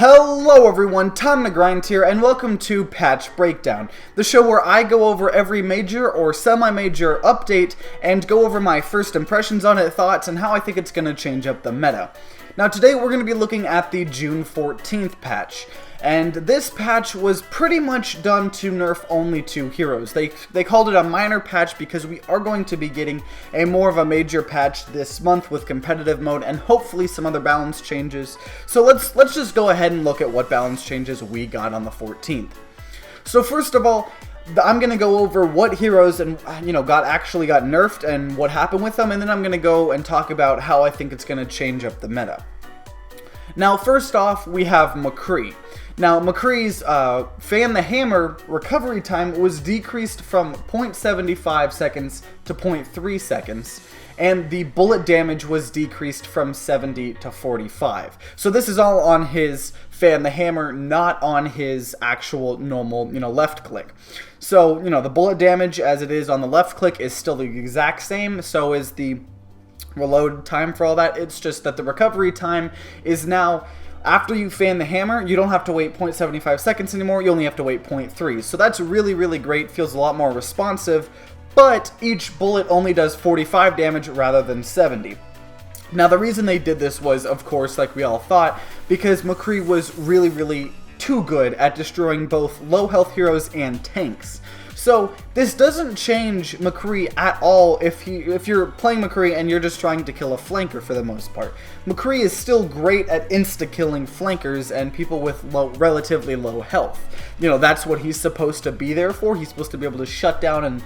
Hello everyone, TimeToGrind here, and welcome to Patch Breakdown, the show where I go over every major or semi-major update and go over my first impressions on it, thoughts, and how I think it's going to change up the meta. Now today we're going to be looking at the June 14th patch, and this patch was pretty much done to nerf only 2 heroes. They called it a minor patch because we are going to be getting a more of a major patch this month with competitive mode and hopefully some other balance changes. So let's just go ahead and look at what balance changes we got on the 14th. So first of all, I'm going to go over what heroes actually got nerfed and what happened with them, and then I'm going to go and talk about how I think it's going to change up the meta. Now first off, we have McCree. Now McCree's Fan the Hammer recovery time was decreased from 0.75 seconds to 0.3 seconds. And the bullet damage was decreased from 70 to 45. So this is all on his Fan the Hammer, not on his actual normal, left click. So, the bullet damage as it is on the left click is still the exact same, so is the reload time for all that. It's just that the recovery time is now, after you Fan the Hammer, you don't have to wait 0.75 seconds anymore, you only have to wait 0.3. So that's really, really great, feels a lot more responsive. But each bullet only does 45 damage rather than 70. Now the reason they did this was, of course, like we all thought, because McCree was really, really too good at destroying both low health heroes and tanks. So this doesn't change McCree at all if you're playing McCree and you're just trying to kill a flanker for the most part. McCree is still great at insta-killing flankers and people with relatively low health. That's what he's supposed to be there for. He's supposed to be able to shut down and,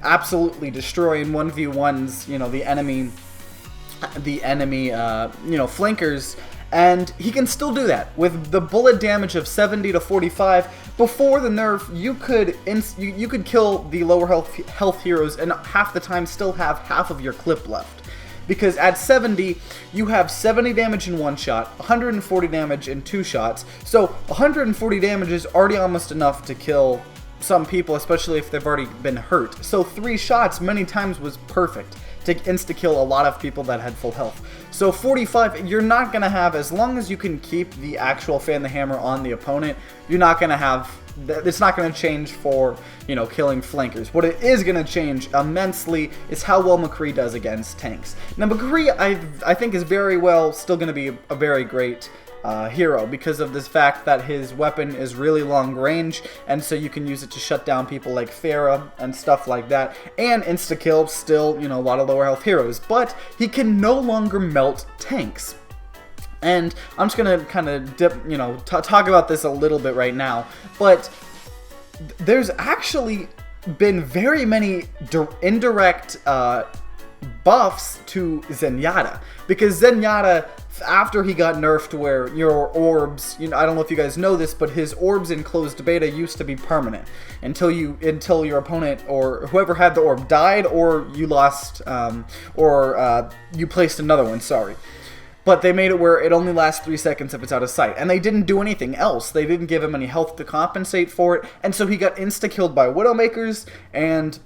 absolutely destroy in 1v1s, the enemy, flankers. And he can still do that. With the bullet damage of 70 to 45, before the nerf, you could kill the lower health heroes and half the time still have half of your clip left. Because at 70, you have 70 damage in one shot, 140 damage in 2 shots. So 140 damage is already almost enough to kill some people, especially if they've already been hurt. So 3 shots many times was perfect to insta-kill a lot of people that had full health. So 45, you're not going to have, as long as you can keep the actual Fan the Hammer on the opponent, you're not going to have, it's not going to change for, killing flankers. What it is going to change immensely is how well McCree does against tanks. Now McCree, I think, is very well still going to be a very great hero because of this fact that his weapon is really long range, and so you can use it to shut down people like Farah and stuff like that, and insta-kill still, a lot of lower health heroes, but he can no longer melt tanks. And I'm just gonna kind of talk about this a little bit right now, but there's actually been very many indirect buffs to Zenyatta, because Zenyatta, after he got nerfed, where your orbs, I don't know if you guys know this, but his orbs in closed beta used to be permanent until your opponent or whoever had the orb died, or you lost, you placed another one, sorry. But they made it where it only lasts 3 seconds if it's out of sight. And they didn't do anything else. They didn't give him any health to compensate for it. And so he got insta-killed by Widowmakers, and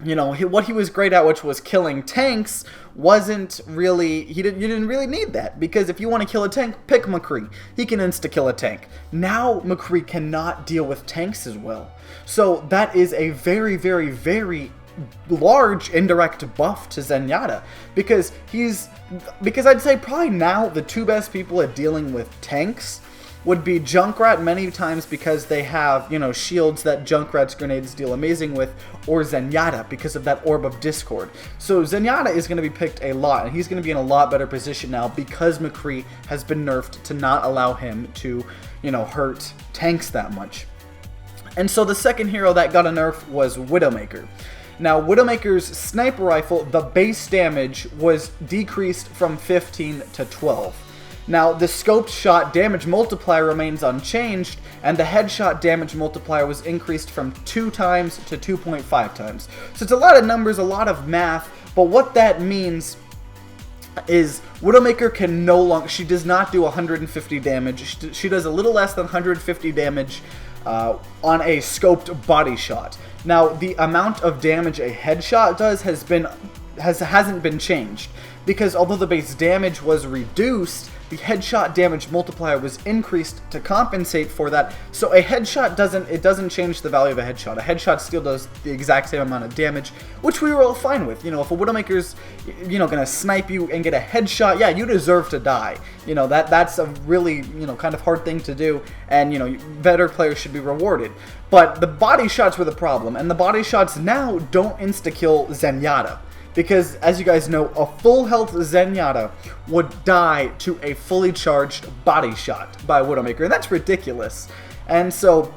what he was great at, which was killing tanks, wasn't really, you didn't really need that, because if you want to kill a tank, pick McCree. He can insta-kill a tank. Now McCree cannot deal with tanks as well. So that is a very, very, very large indirect buff to Zenyatta, because I'd say probably now the 2 best people at dealing with tanks would be Junkrat many times because they have, shields that Junkrat's grenades deal amazing with, or Zenyatta because of that Orb of Discord. So Zenyatta is going to be picked a lot, and he's going to be in a lot better position now because McCree has been nerfed to not allow him to, hurt tanks that much. And so the second hero that got a nerf was Widowmaker. Now, Widowmaker's sniper rifle, the base damage was decreased from 15 to 12. Now, the scoped shot damage multiplier remains unchanged, and the headshot damage multiplier was increased from 2 times to 2.5 times. So it's a lot of numbers, a lot of math, but what that means is Widowmaker can no longer, she does not do 150 damage, she does a little less than 150 damage on a scoped body shot. Now, the amount of damage a headshot does has been hasn't been changed, because although the base damage was reduced, the headshot damage multiplier was increased to compensate for that. So a headshot doesn't change the value of a headshot. A headshot still does the exact same amount of damage, which we were all fine with. You know, if a Widowmaker's, you know, gonna snipe you and get a headshot, yeah, you deserve to die. You know, that's a really, you know, kind of hard thing to do, and, you know, better players should be rewarded. But the body shots were the problem, and the body shots now don't insta-kill Zenyatta. Because, as you guys know, a full health Zenyatta would die to a fully charged body shot by Widowmaker, and that's ridiculous. And so,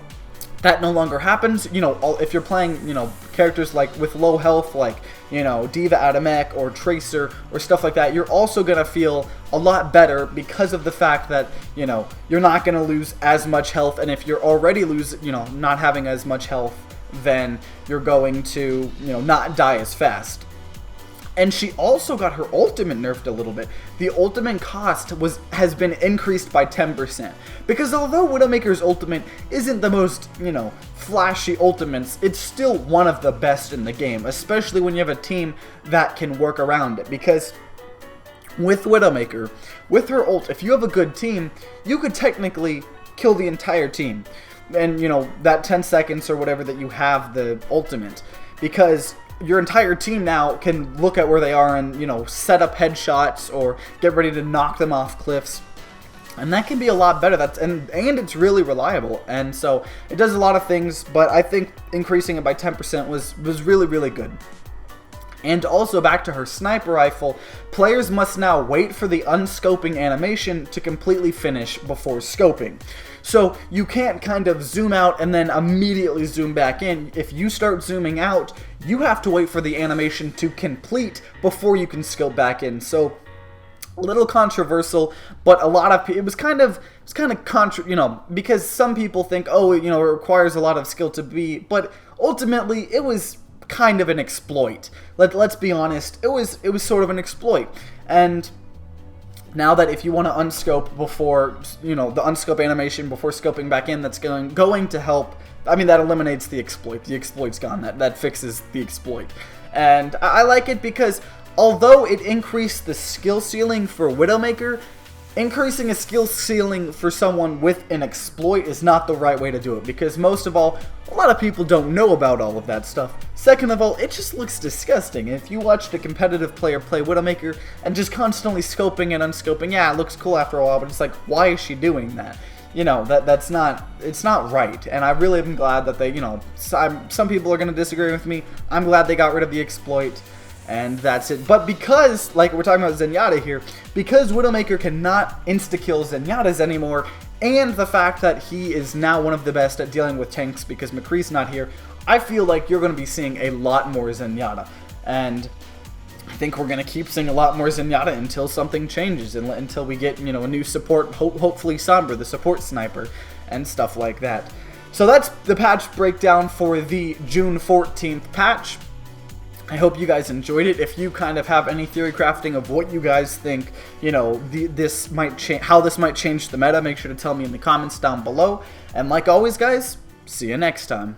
that no longer happens. You know, if you're playing, you know, characters like with low health, like, you know, Diva Adamek or Tracer or stuff like that, you're also going to feel a lot better because of the fact that, you know, you're not going to lose as much health, and if you're already not having as much health, then you're going to, you know, not die as fast. And she also got her ultimate nerfed a little bit. The ultimate cost has been increased by 10%. Because although Widowmaker's ultimate isn't the most, you know, flashy ultimates, it's still one of the best in the game, especially when you have a team that can work around it. Because with Widowmaker, with her ult, if you have a good team, you could technically kill the entire team. And, you know, that 10 seconds or whatever that you have the ultimate. Because your entire team now can look at where they are and, you know, set up headshots or get ready to knock them off cliffs. And that can be a lot better. And it's really reliable. And so it does a lot of things, but I think increasing it by 10% was really, really good. And also, back to her sniper rifle, players must now wait for the unscoping animation to completely finish before scoping. So you can't kind of zoom out and then immediately zoom back in. If you start zooming out, you have to wait for the animation to complete before you can scope back in. So a little controversial, but a lot of it was kind of you know, because some people think, oh, you know, it requires a lot of skill to be, but ultimately it was kind of an exploit. Let's be honest, it was sort of an exploit. And now that if you want to unscope before, you know, the unscope animation before scoping back in, that's going to help. I mean, that eliminates the exploit. The exploit's gone. That fixes the exploit. And I like it because although it increased the skill ceiling for Widowmaker, increasing a skill ceiling for someone with an exploit is not the right way to do it, because most of all, a lot of people don't know about all of that stuff. Second of all, it just looks disgusting. If you watched a competitive player play Widowmaker and just constantly scoping and unscoping, yeah, it looks cool after a while, but it's like, why is she doing that? You know, it's not right. And I really am glad that they, you know, some people are going to disagree with me. I'm glad they got rid of the exploit. And that's it. But because, like we're talking about Zenyatta here, because Widowmaker cannot insta-kill Zenyatas anymore, and the fact that he is now one of the best at dealing with tanks because McCree's not here, I feel like you're going to be seeing a lot more Zenyatta. And I think we're going to keep seeing a lot more Zenyatta until something changes, and until we get, you know, a new support, hopefully Sombra, the support sniper, and stuff like that. So that's the patch breakdown for the June 14th patch. I hope you guys enjoyed it. If you kind of have any theory crafting of what you guys think, you know, this might change, how this might change the meta, make sure to tell me in the comments down below. And like always, guys, see you next time.